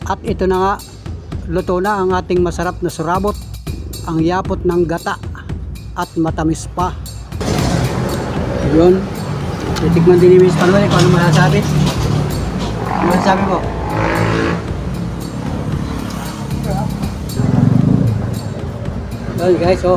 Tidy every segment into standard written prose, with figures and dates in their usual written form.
At ito na nga, luto na ang ating masarap na surabot, ang yapot ng gata at matamis pa. Yun, titikman din ni Miss Panuel kung ano masasabi. Ano masasabi mo? Yun guys, oh.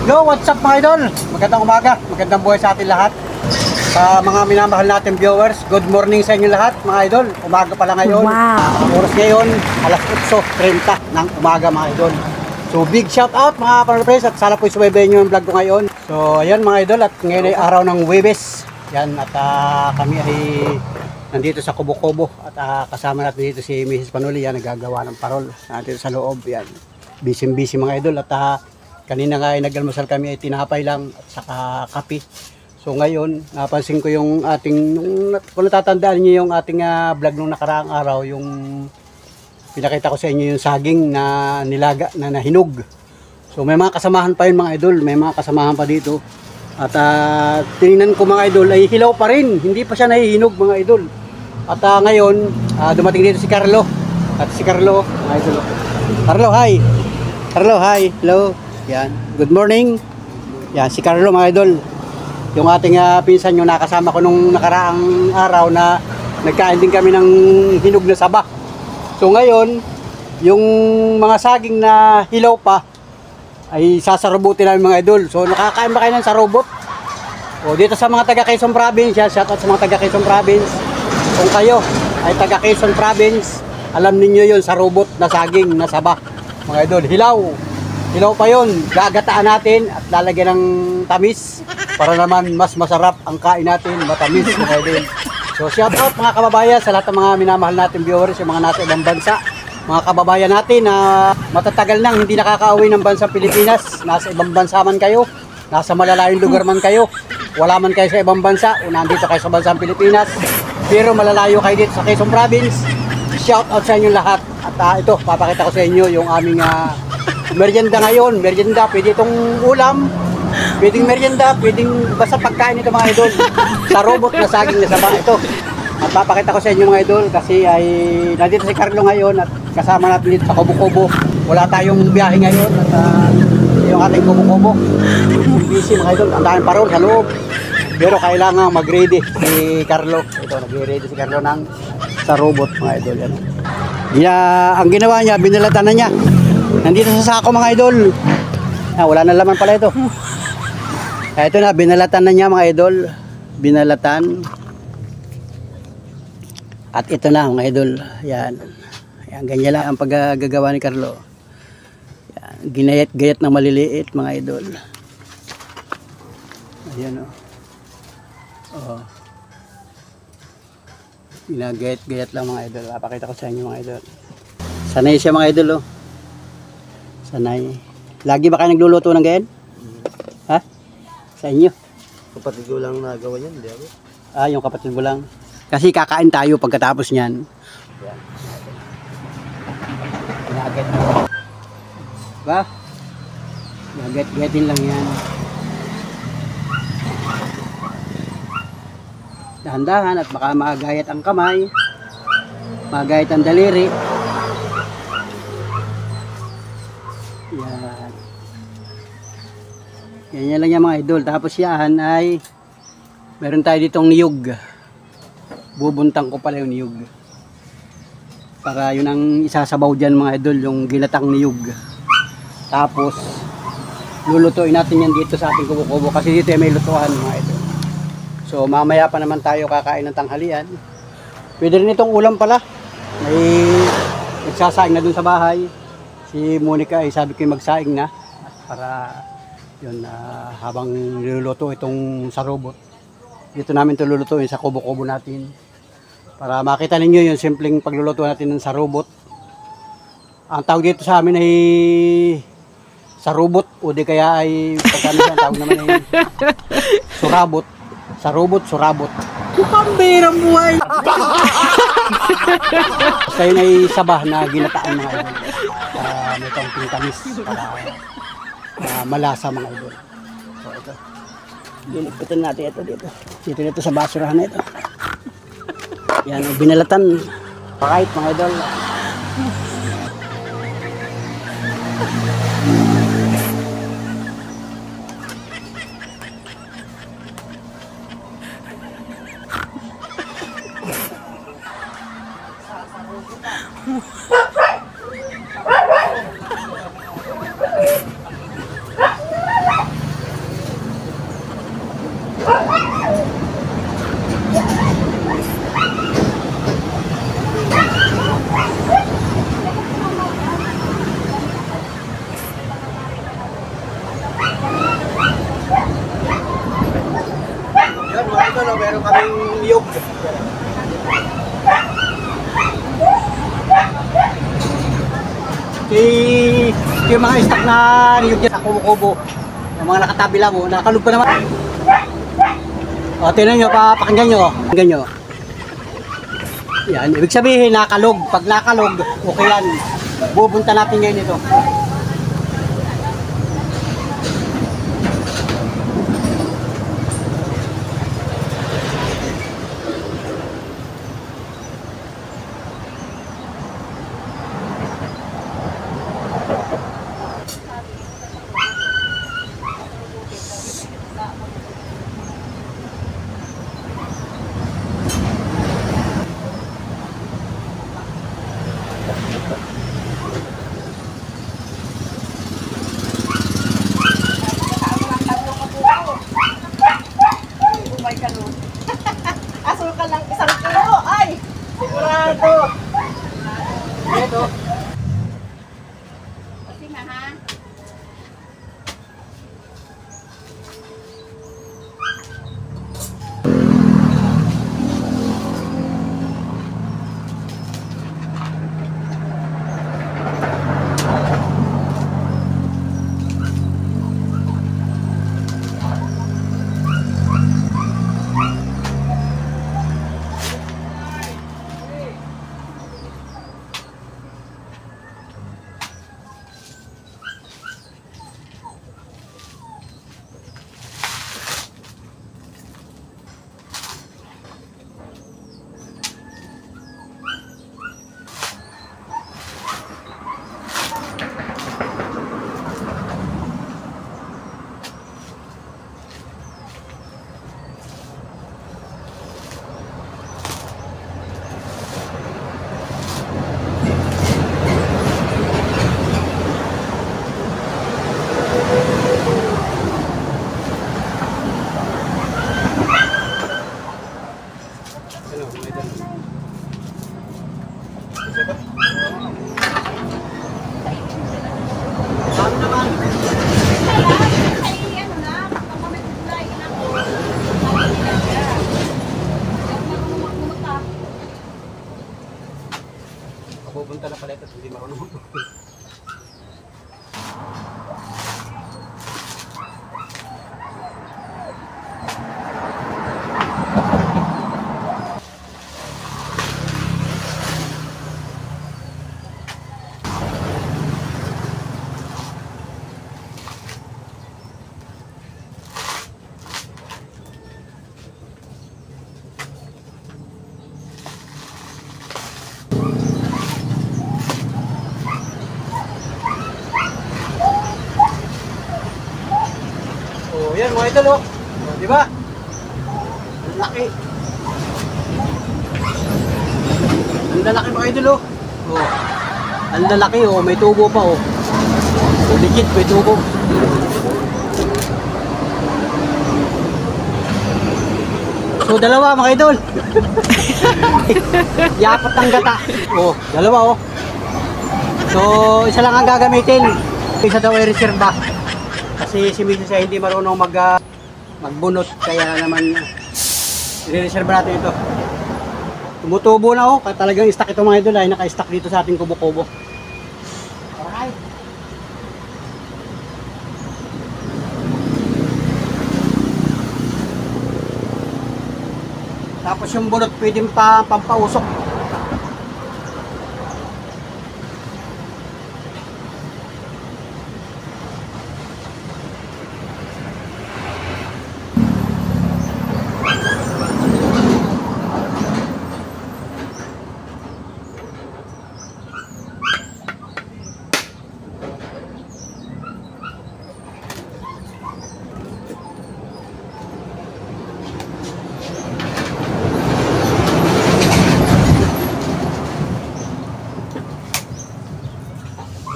Yo, what's up mga idol? Magandang umaga, magandang buhay sa atin lahat. Sa mga minamahal natin viewers, good morning sa inyo lahat mga idol. Umaga pala ngayon. Ang oras ngayon, alas 8:30 ng umaga mga idol. So big shout out mga friends at sana po isubaybayin nyo yung vlog ko ngayon. So ayan mga idol, at ngayon ay araw ng Huwebes. Yan, at kami ay nandito sa Kubo-Kubo. At kasama natin dito si Mrs. Panuli, yan, nagagawa ng parol. Nandito sa loob, yan. Busy mga idol. At kanina nga ay nag-almusal kami ay tinapay lang at saka kape. So ngayon, napansin ko yung ating, kung natatandaan niyo yung ating vlog nung nakaraang araw, yung pinakita ko sa inyo yung saging na nilaga, na nahinog. So may mga kasamahan pa yun mga idol, may mga kasamahan pa dito. At tinignan ko mga idol ay hilaw pa rin, hindi pa siya nahihinog mga idol. At ngayon, dumating dito si Carlo. At si Carlo, mga idol. Carlo, hi! Carlo, hi! Hello! Yan, good morning. Yan, si Carlo mga idol. Yung ating pinsan yung nakasama ko nung nakaraang araw na nagkain din kami ng hinog na saba. So ngayon, yung mga saging na hilaw pa ay sasarubutin namin mga idol. So nakakain ba kayo ng sarubot? O dito sa mga taga Quezon Province, shout out sa mga taga Quezon Province. Kung kayo ay taga Quezon Province, alam niyo yun, sarubot na saging na saba. Mga idol, hilaw pa yun, gagataan natin at lalagyan ng tamis para naman mas masarap ang kain natin, matamis mga idol. So shout out mga kababayan sa lahat ng mga minamahal natin viewers, yung mga nasa ibang bansa, mga kababayan natin na matatagal nang hindi nakakauwi ng bansang Pilipinas, nasa ibang bansa man kayo, nasa malalayong lugar man kayo, wala man kayo sa ibang bansa o nandito kayo sa bansang Pilipinas, pero malalayo kayo dito sa Quezon Province, shout out sa inyo lahat. At ito, papakita ko sa inyo yung aming merienda ngayon. Merienda, pwede itong ulam, pwedeng merienda, pwedeng basta pagkain ito mga idol. Sa robot na saging na saba ito. At papakita ko sa inyo mga idol kasi ay nandito si Carlo ngayon at kasama natin dito sa Kubo-Kubo. Wala tayong biyahe ngayon at yung ating Kubo-Kubo. Busy mga idol, ang daming parol sa loob. Pero kailangan mag-ready si Carlo. Ito, nag-ready si Carlo ng sa robot mga idol. Yan. Ang ginawa niya, binalatan na niya. Nandito sa sako mga idol. Wala na laman pala ito. Ito na, binalatan na niya mga idol. Binalatan. At ito na mga idol. Yan. Yan, ganyan lang ang paggagawa ni Carlo. Yan. Ginayat-gayat na maliliit mga idol. Ayan o. Oh. Ginagayat-gayat lang mga idol. Papakita ko sa inyo mga idol. Sanay siya mga idol oh. Sanay. Lagi ba kayo nagluluto ng ganyan? Ha? Sa inyo? Kapatid ko lang nagawa yan, hindi ako. Yung kapatid mo lang. Kasi kakain tayo pagkatapos niyan. Yan. Ginagayat mo. Diba? Ginagayat-gayatin lang yan. Dahan-dahan at baka magayat ang kamay, magayat ang daliri. Yan. Ganyan lang yan mga idol. Tapos yan ay meron tayo ditong niyog. Bubuntang ko pala yung niyog. Para yun ang isasabaw dyan mga idol, yung ginatang niyog. Tapos lulutuin natin yan dito sa ating Kubo-Kubo kasi dito ay may lutuan mga idol. So mamaya pa naman tayo kakain ng tanghalian. Pwede rin itong ulam pala. May nagsasaing na dun sa bahay. Si Monica ay sabi ko magsaing na. Para yun, habang niluluto itong sa robot. Dito namin ito lulutuin sa Kubo-Kubo natin. Para makita ninyo yung simpleng pagluluto natin ng sa robot. Ang tawag dito sa amin ay sa robot o di kaya ay pagkano siya ang tawag naman ay surabot. Sa robot, surabot. Pambirang buhay! Tayo na sabah na ginataan mga idol. May kaunting tamis para malasa mga idol. So ito. Dilipitin natin ito dito. Dito sa basurahan na ito. Yan, binalatan. Alright mga idol. Meron kaming niyog. Yung mga stock na niyog dyan sa kubo-kubo. Yung mga nakatabi lang, nakalog pa naman. O, tinan nyo, pakinggan nyo. Pakinggan nyo. Yan, ibig sabihin nakalog. Pag nakalog, okay yan. Bubunta natin ngayon ito. Asukal ng 1 kilo. Ay! Sigurado. Ito. Kasi na ha. Pupunta na pala ito, hindi marunong. Yan mga idol, oh. Di ba? Ang laki. Ang lalaki mga idol, oh. Oh. Ang lalaki, oh. May tubo pa, oh. Legit, may tubo. So, dalawa mga idol. Yapat ang gata. Oh, dalawa, oh. So, isa lang ang gagamitin. Isa daw ay reserva. Kasi si Mrs. ay hindi marunong magbunot, kaya naman i-reserve natin ito. Tumutubo na, oh, talagang stock ito mga idol, ay naka-stock dito sa ating kubo-kubo. Alright. Tapos yung bunot pwedeng pampausok.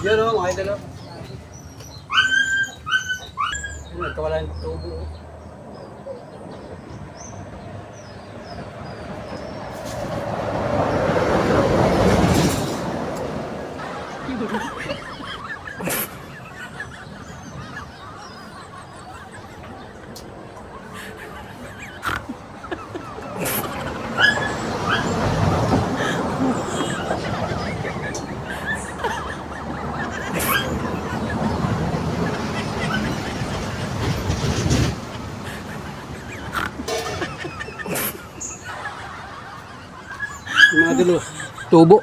Yun o, mga idol o. Nagkawala yung tubo o. Mga idol o, tubo.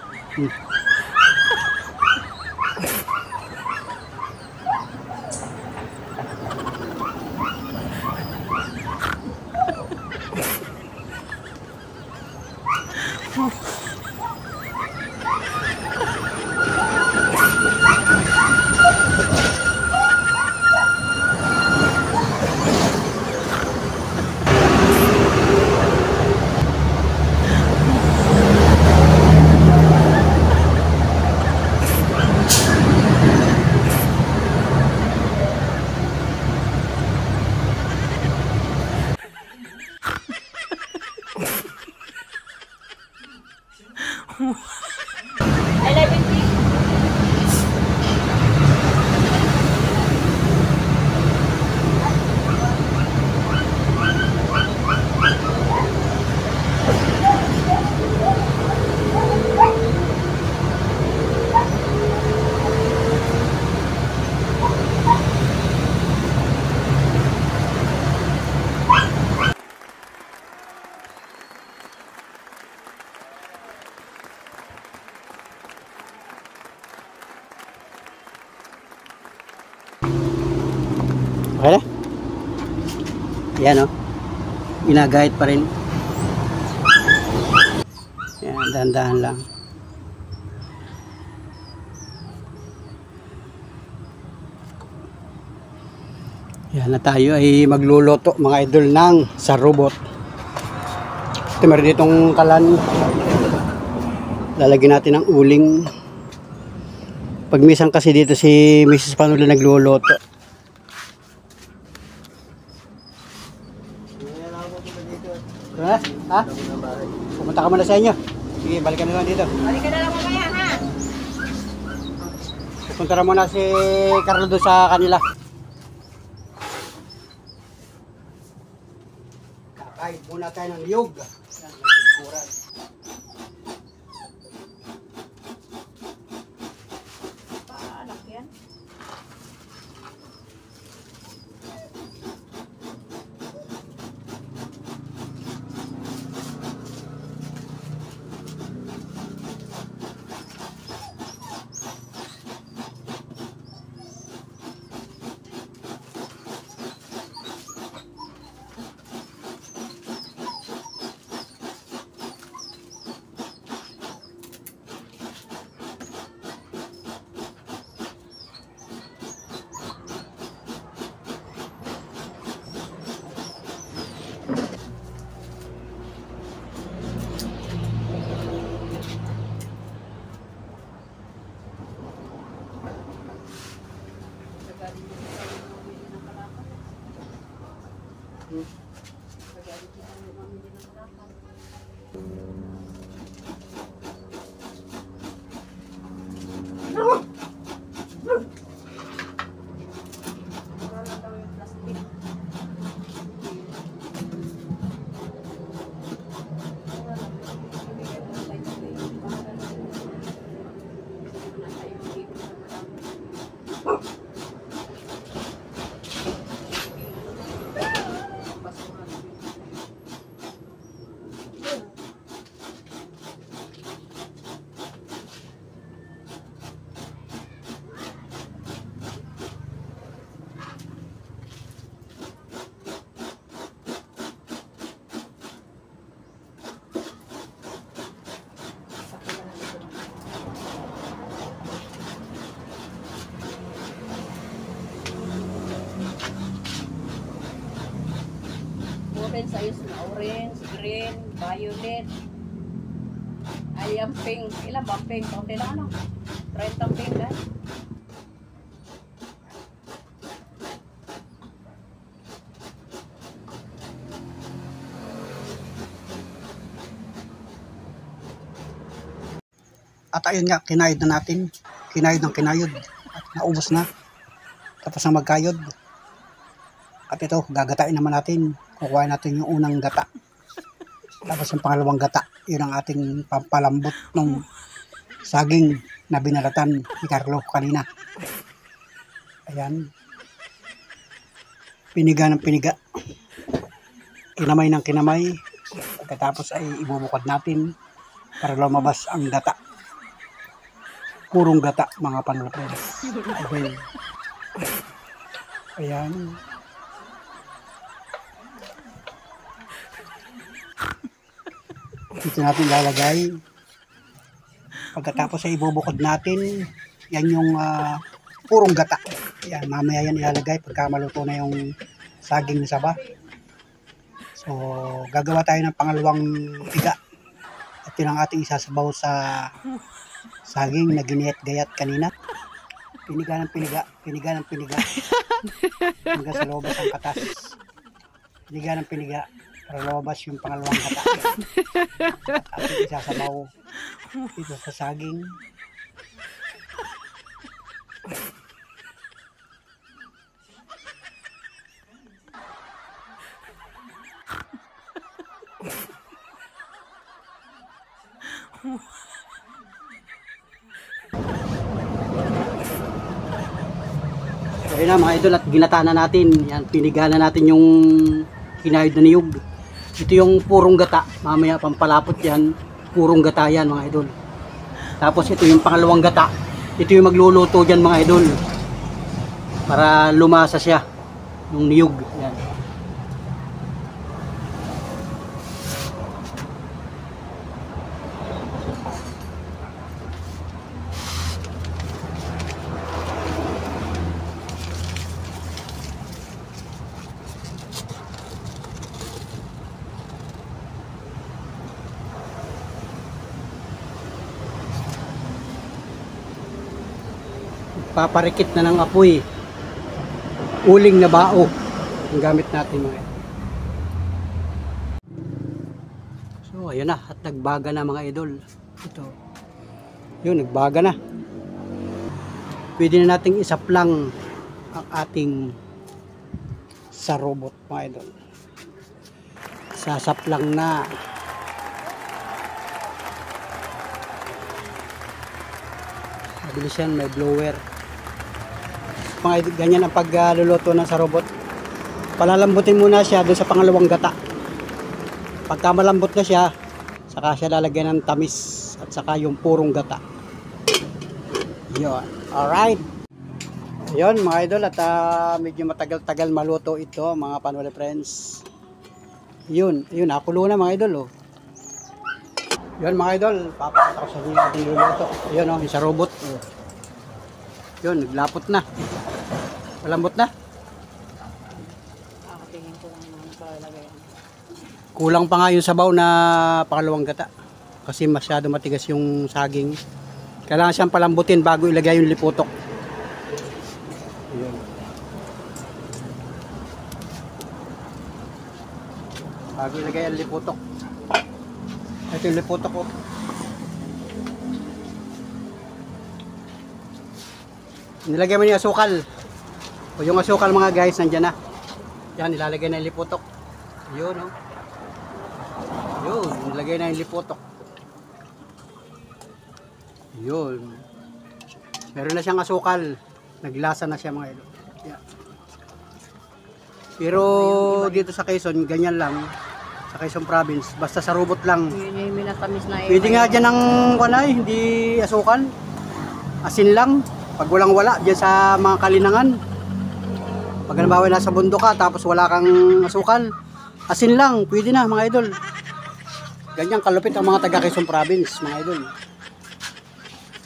I love it. Okay na? Yan o. Ginagahit pa rin. Yan, dahan-dahan lang. Yan na tayo ay magluluto mga idol ng sa robot. Ito meron ditong kalan. Lalagyan natin ng uling. Pagmisang kasi dito si Mrs. Panula nagluluto. Ha? Ha? Pumunta ka muna sa inyo. Sige, balikan na lang dito. Balik ka na lang mamaya, ha? Pupunta na muna si Carlo doon sa kanila. Kakain muna tayo ng niyog. Yan, may sikuran. Paanak yan. Orange ayos na orange, green, violet. Ayam pink. Ilan ba pink? Kaunti lang ano? 30 pink, guys. At ayun nga, kinayod na natin. Kinayod ng kinayod. At naubos na. Tapos na magkayod. At ito, gagatain naman natin. Kukuha natin yung unang gata. Tapos yung pangalawang gata. Yun ang ating pampalambot ng saging na binalatan ni Carlo kanina. Ayan. Piniga ng piniga. Kinamay ng kinamay. Pagkatapos ay ibubukod natin para lumabas ang gata. Purong gata, mga panlapres. Okay. Ayan. Dito natin lalagay. Pagkatapos ay ibubukod natin. Yan yung purong gata. Ayan, mamaya yan ilalagay pagka maluto na yung saging na saba. So, gagawa tayo ng pangalawang piga. At yun ang ating isasabaw sa saging na giniyat-gayat kanina. Piniga ng piniga, piniga ng piniga. Hanggang sa lobas ang katas. Piniga ng piniga para lobas yung pangalawang gata. At ating isasabaw dito sa saging. Ayun na mga idol, at ginata na natin. Yan, piniga na natin yung kinayod na niyog. Ito yung purong gata. Mamaya pampalapot yan. Purong gata yan mga idol. Tapos ito yung pangalawang gata. Ito yung magluluto dyan mga idol. Para lumasa siya. Yung niyog. Yan. Paparikit na ng apoy. Uling na bao ang gamit natin mga idol. So ayun na, at nagbaga na mga idol. Ito. Yun, nagbaga na. Pwede na nating isaplang ang ating sa robot mga idol. Sasaplang na. Mabilis yan, may blower. Mga ganyan ang pagluluto ng sa robot. Palalambutin muna siya doon sa pangalawang gata. Pagka malambot na siya, saka siya lalagyan ng tamis at saka yung purong gata. Yun. Alright. Yun mga idol, at medyo matagal-tagal maluto ito mga Panwali friends. Yun, nakulo na mga idol. Oh. Yun mga idol, papakita ko sa inyo ating luluto. Yun yung sa robot. Oh. Yun, naglapot na. Malambot na. Tingin ko lang naman palagay. Kulang pa nga yung sabaw na pangalawang gata. Kasi masyado matigas yung saging. Kailangan siyang palambutin bago ilagay yung liputok. Yun. Bago ilagay ang liputok. Ito yung liputok ko. Nilagay mo yung asukal. O yung asukal mga guys, nandyan na. Yan, nilalagay na yung liputok. Yun, oh. Yun, nilagay na yung liputok. Yun. Meron na siyang asukal. Naglasa na siya mga ilo. Yan. Pero dito sa Quezon, ganyan lang. Sa Quezon Province, basta sa robot lang. Yun yung minatamis na Pwede nga dyan ng kanay, hindi asukal. Asin lang. Pag walang wala, dyan sa mga kalinangan. Pag nabawi nasa bundok ka, tapos wala kang asukal, asin lang, pwede na mga idol. Ganyan kalupit ang mga taga Quezon Province, mga idol.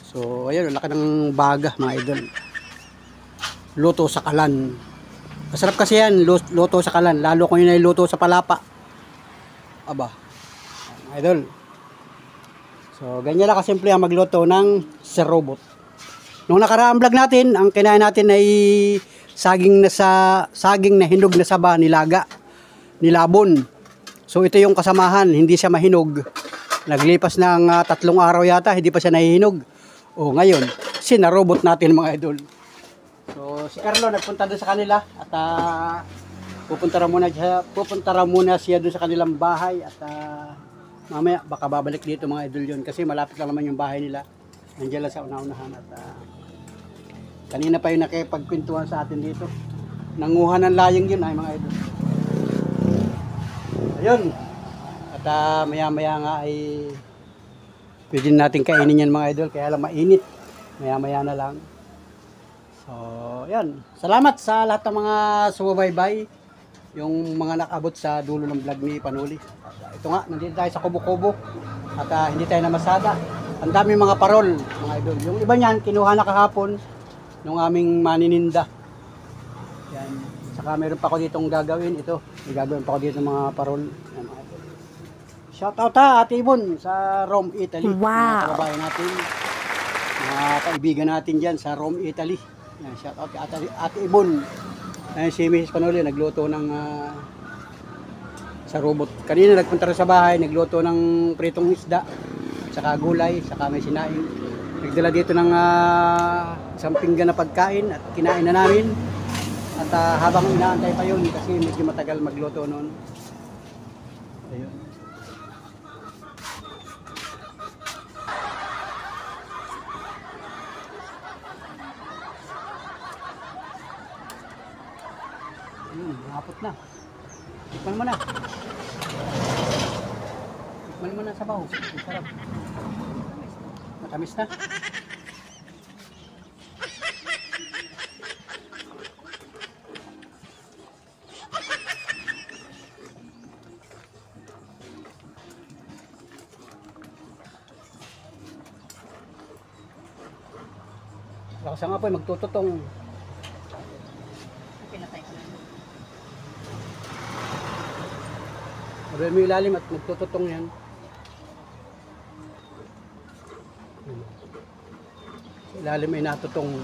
So, ayun, laki ng baga, mga idol. Luto sa kalan. Masarap kasi yan, luto sa kalan. Lalo kung yun ay luto sa palapa. Aba, mga idol. So, ganyan lang kasimple ang magluto ng sa robot. Nung nakaraang vlog natin, ang kinain natin ay saging na hinog na saba, nilaga, nilabon. So ito yung kasamahan, hindi siya mahinog. Naglipas ng 3 araw yata, hindi pa siya nahihinog. O ngayon, sinarobot natin mga idol. So si Carlo nagpunta doon sa kanila at pupunta raw muna siya doon sa kanilang bahay at mamaya baka babalik dito mga idol yun kasi malapit lang naman yung bahay nila. Nandiyan lang sa una-unahan at kanina pa yung nakipagkwentuhan sa atin dito. Nanguha ng layang yun ay mga idol. Ayun. At maya-maya nga ay pwede natin kainin yan mga idol kaya lang mainit. Maya-maya na lang. So, yan. Salamat sa lahat ng mga sumubaybay. Yung mga nakabot sa dulo ng vlog ni Panuli. Ito nga, nandito tayo sa Kubo-Kubo. At hindi tayo namasada. Ang dami mga parol, mga idol. Yung iba niyan, kinuha na kahapon ng aming manininda. Yan. Saka meron pa ako ditong gagawin. Ito, may gagawin pa ako dito mga parol. Yan, mga idol. Shout out Ate Ibon sa Rome, Italy. Wow. Mga kababayan natin. Mga kaibigan natin dyan sa Rome, Italy. Yan, shout out kay Ate Ibon. Ayun, si Mrs. Panoli nagluto ng sa robot. Kanina nagpunta rin sa bahay, nagluto ng pritong isda, saka gulay, saka may sinaing. Nagdala dito ng isang pinggan na pagkain at kinain na namin. At habang inaantay pa yun kasi medyo matagal magluto noon. Ayun. Hapot na. Tikman mo na. Tikman mo na sa baho. Sarap. Matamis na. Lakas ang apoy, magtututong. Maroon mo ilalim at magtututong yan. Ilalim ay natutong.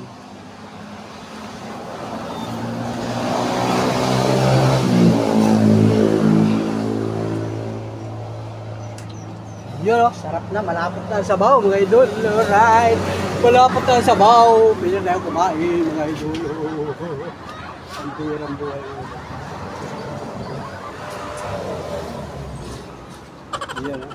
Yun o, sarap na, malapot na ang sabaw mga idol. Alright, malapot na ang sabaw. Pwede na yung kumain mga idol. Ang buhay buhay. Yan o.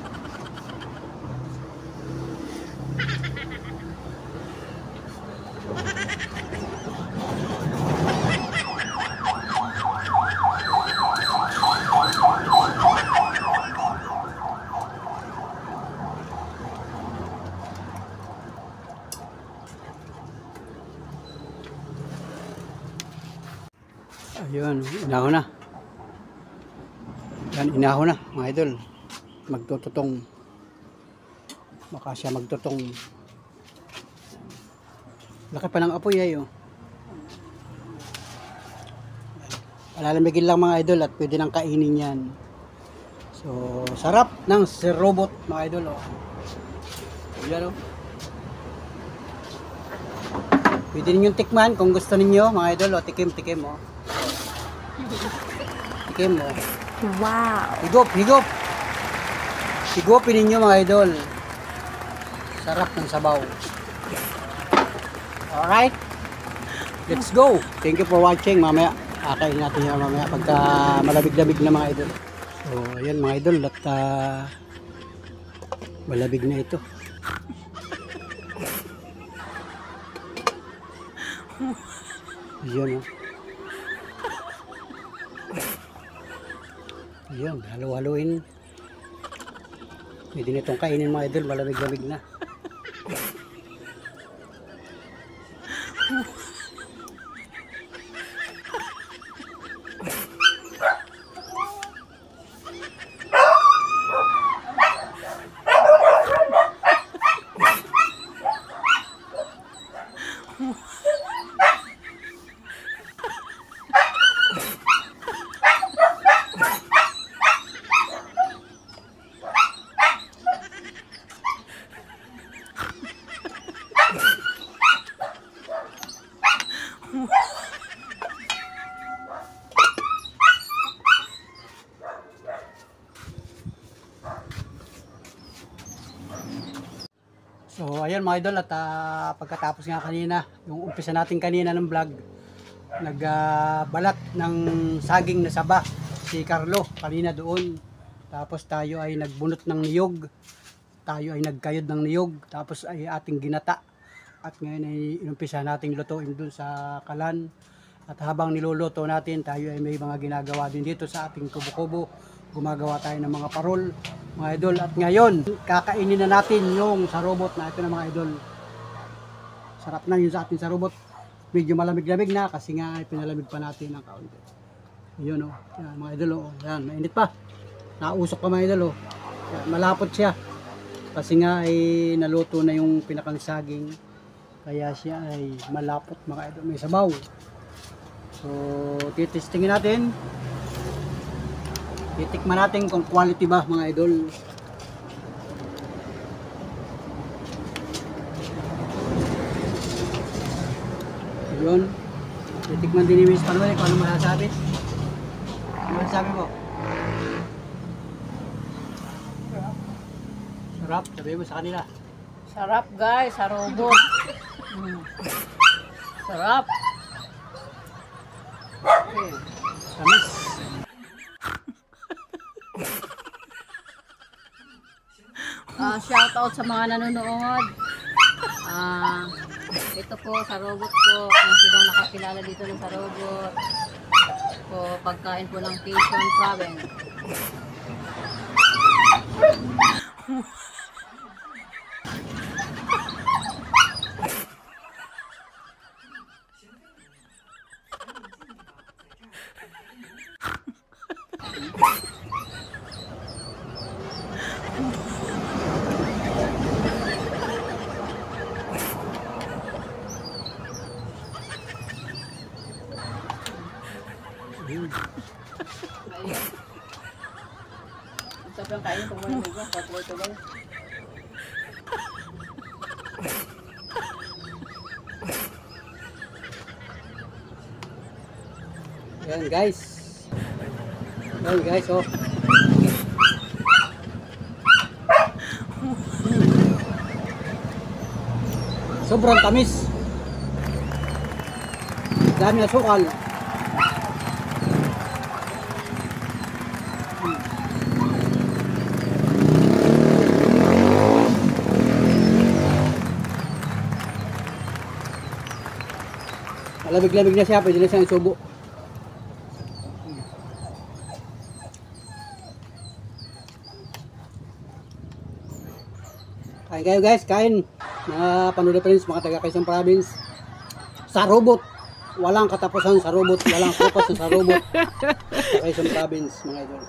Ayun, inaho na. Yan, inaho na mga idol. Magtututong. Baka siya magtutong. Laki pa ng apoy ay oh. Palalamigin lang mga idol at pwede nang kainin yan. So, sarap ng robot mga idol oh. Yan oh. Pwede ninyong tikman kung gusto ninyo mga idol oh. Tikim oh. Tikim oh. Wow. Higop. Higopin ninyo mga idol. Sarap ng sabaw. Alright. Let's go. Thank you for watching. Mamaya, akain natin yan mamaya pagka malabig-labig na mga idol. So, ayan mga idol. At malabig na ito. Ayan oh. Ayan, halo-haloin. Pwede nitong kainin mga idol, malamig-lamig na. mga idol at pagkatapos nga kanina, yung umpisa natin kanina ng vlog, nagbalat ng saging na saba si Carlo kanina doon. Tapos tayo ay nagbunot ng niyog. Tayo ay nagkayod ng niyog. Tapos ay ating ginata. At ngayon ay inumpisa nating lutuin doon sa kalan. At habang niluluto natin, tayo ay may mga ginagawa din dito sa ating kubo-kubo. Gumagawa tayo ng mga parol, mga idol. At ngayon, kakainin na natin yung sarobot na ito na mga idol. Sarap na yung sa ating sarobot. Medyo malamig-lamig na kasi nga pinalamig pa natin ng kaunti. Yun o, yan, mga idol o. Yan, mainit pa. Nausok pa mga idol o. Yan, malapot siya. Kasi nga ay naluto na yung pinakang saging. Kaya siya ay malapot mga idol. May sabaw. So, titestingin natin. Titikman natin kung quality ba mga idol. Yun. Titikman din ni Miss Panuel kung ano masasabi. Ano masasabi mo? Sarap. Sabi mo sa kanila. Sarap guys, sarobot. Sarap. Okay. Tamis. Shout out sa mga nanonood. Ito po, sarobot po. Kung sinong nakakilala dito ng sarobot. Po, pagkain po ng Quezon Province. Sabi ang kain kung wala nito, patuloy ito ba? Yan guys. Yan guys oh. Sobrang tamis. Dami na sukal. Malamig-lamig na siya, pwede na siyang subo. Kain kayo guys, kain. Mga Panuel Friends, mga taga Quezon Province. Sarobot. Walang katapusan sa robot, walang focus sa robot. Sa Quezon Province, mga idol.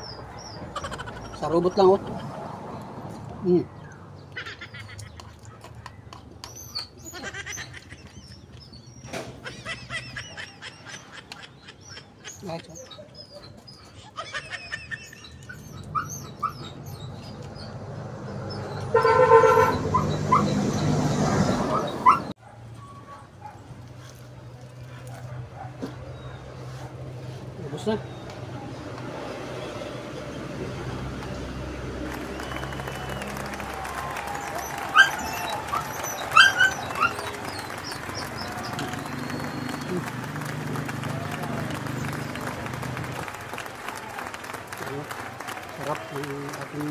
Sarobot lang oh. Guys, oh. Ubus na. Sarap ang ating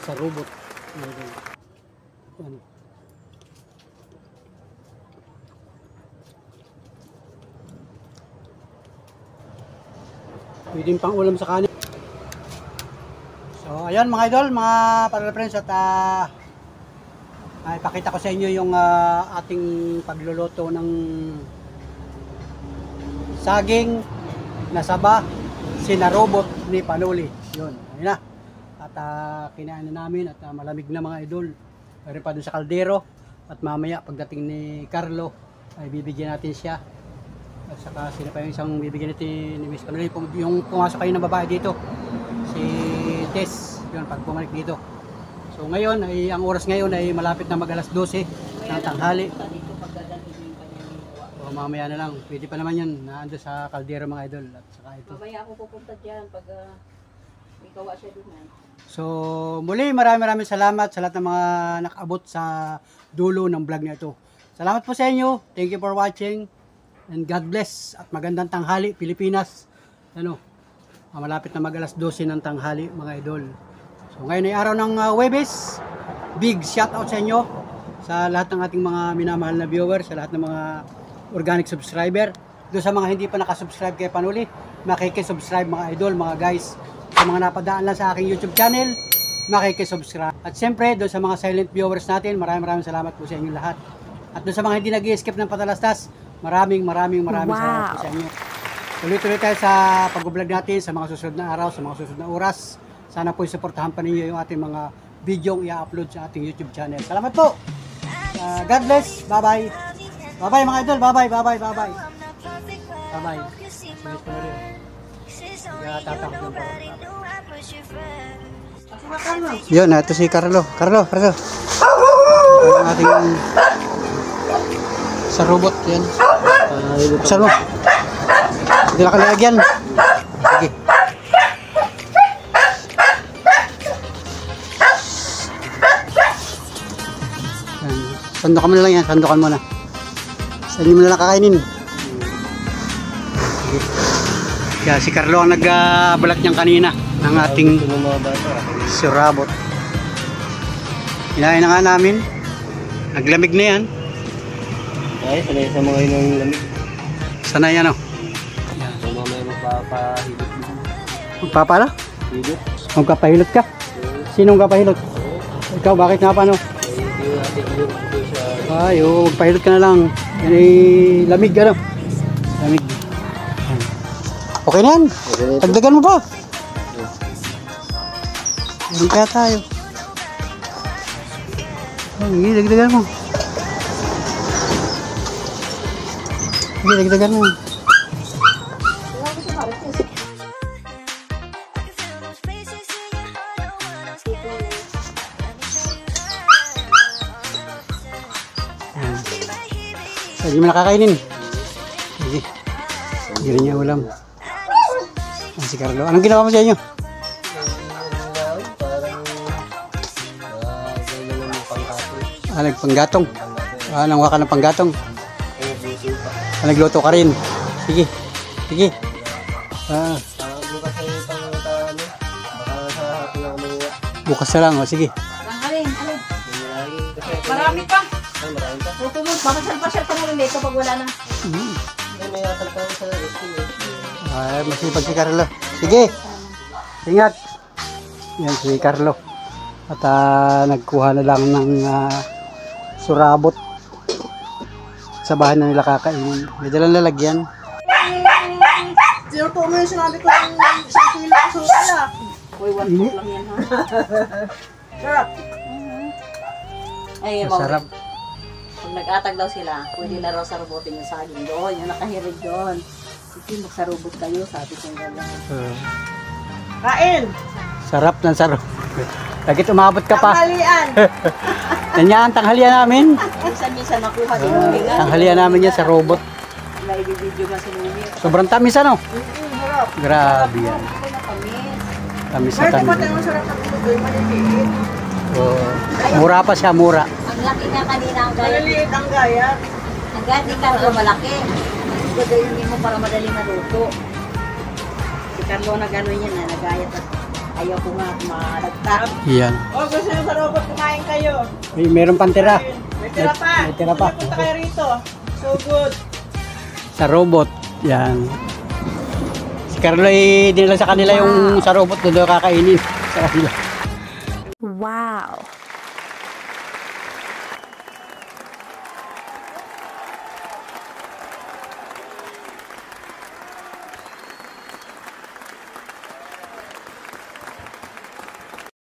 sarobot. Yan. Pwedeng pang ulam sa kanin. So ayan mga idol, mga Panuel Friends, at ipakita ko sa inyo yung ating pagluluto ng saging na saba sinarobot ni Panuli. Yun, ayun na. At kinain na namin at malamig na mga idol. Meron pa dun sa kaldero. At mamaya pagdating ni Carlo ay bibigyan natin siya. At saka sino pa yung isang bibigyan natin ni Miss Panuli. Yung pumasok kayo ng babae dito. Si Tess. Yun, pag bumalik dito. So ngayon, ay, ang oras ngayon ay malapit na mag-alas 12 ng tanghali. O mamaya na lang. Pwede pa naman yun. Naando sa kaldero mga idol. At saka ito. Mamaya ako pupunta dyan pag Ikaw siya doon na. So, muli maraming salamat sa lahat ng mga nakaabot sa dulo ng vlog na ito. Salamat po sa inyo. Thank you for watching. And God bless. At magandang tanghali, Pilipinas. Ano, malapit na mag alas 12 ng tanghali, mga idol. So, ngayon ay araw ng Huwebes. Big shout out sa inyo. Sa lahat ng ating mga minamahal na viewers, sa lahat ng mga organic subscriber. Doon sa mga hindi pa nakasubscribe kay Panuli, makikisubscribe mga idol, mga guys. Sa mga napadaan lang sa aking YouTube channel, makikisubscribe. At siyempre, doon sa mga silent viewers natin, maraming salamat po sa inyo lahat. At doon sa mga hindi nag-i-skip ng patalastas, maraming salamat po sa inyo. Tuloy-tuloy tayo sa pag-vlog natin sa mga susunod na araw, sa mga susunod na oras. Sana po suportahan pa ninyo yung ating mga video i-upload sa ating YouTube channel. Salamat po! God bless! Bye-bye! Bye-bye mga idol! Bye-bye! Bye-bye! Bye-bye! Bye-bye! Tatakot yung yun, ito si Carlo. Carlo. Ang ating sa robot yan. Buksan mo. Hindi na kalagyan. Sige. Sandukan mo na lang yan. Sandukan mo na. Saan mo na lang kakainin. Sige. Kaya si Carlo ang nagbalat niyang kanina ng ating surabot. Hinahin na nga namin. Naglamig na yan. Ay, sanay sa mga inong lamig. Sanay yan o. So, mamaya magpapahilot mo. Magpapala? Hilot? Magpapahilot ka? Sinong kapahilot? Ikaw, bakit nga pa no? Hindi natin hilot ito sa... Ay, oo, magpahilot ka na lang. Yan ay lamig ano? Lamig. Okay na yan. Tagdagan mo pa. Meron kaya tayo. Sige, dagdagan mo. Sige, dagdagan mo. Hindi mo nakakainin. Sige. Hindi rin niya ulam. Si Carlo. Anong ginawa mo sa inyo? Nagpanggatong. Nangwa ka ng panggatong. Nagluto ka rin. Sige. Sige. Bukas na lang. O, sige. Alin. Marami pa. Tutumod. Papasyal pa na rin dito pag wala na. Ay, masipag si Carlo. Sige. Ingat. Yan si Carlo. At nagkuha na lang ng surabot. Sa bahay na nila kakainin. May dalang lalagyan. Zero po mo yung sinabi ko ng isang kilo sa sukala. Uy, 1 foot lang yan ha. Sarap. Ay, Masarap. Pag nag-atag daw sila, pwede na raw sarubotin yung saging doon. Yung nakahirig doon. Sige, magsarubot kayo, sabi kong gano'n. Kain. Sarap ng sarap. Lagit umabot ka pa. Tanghalian. Yan, tanghalian namin. Minsan nakuha din yung hinga. Tanghalian namin yan sa robot. Naibibidyo ka si Numi. Sobrang tamis ano? Harap. Grabe yan. Ako na kamis. Tamis na Pero di ba tamis. tayo masarap na pinutoy? Maliliit. Oh, mura pa siya, mura. Ang laki nga kanina ang gaya. Maliliit ang gaya. Ang gaya ni Carlo malaki. Gagayin mo para madali maluto. Si Carlo na gano'n yan na nagayat at ayaw ko nga malagtak. Yan. O, gusto nyo sa robot, kumain kayo. Meron pang tira. May tira pa. May tira pa. Punta kayo rito. So good. Sa robot. Yan. Si Carlo dinala sa kanila yung sa robot doon daw kakainin sa kanila. Wow.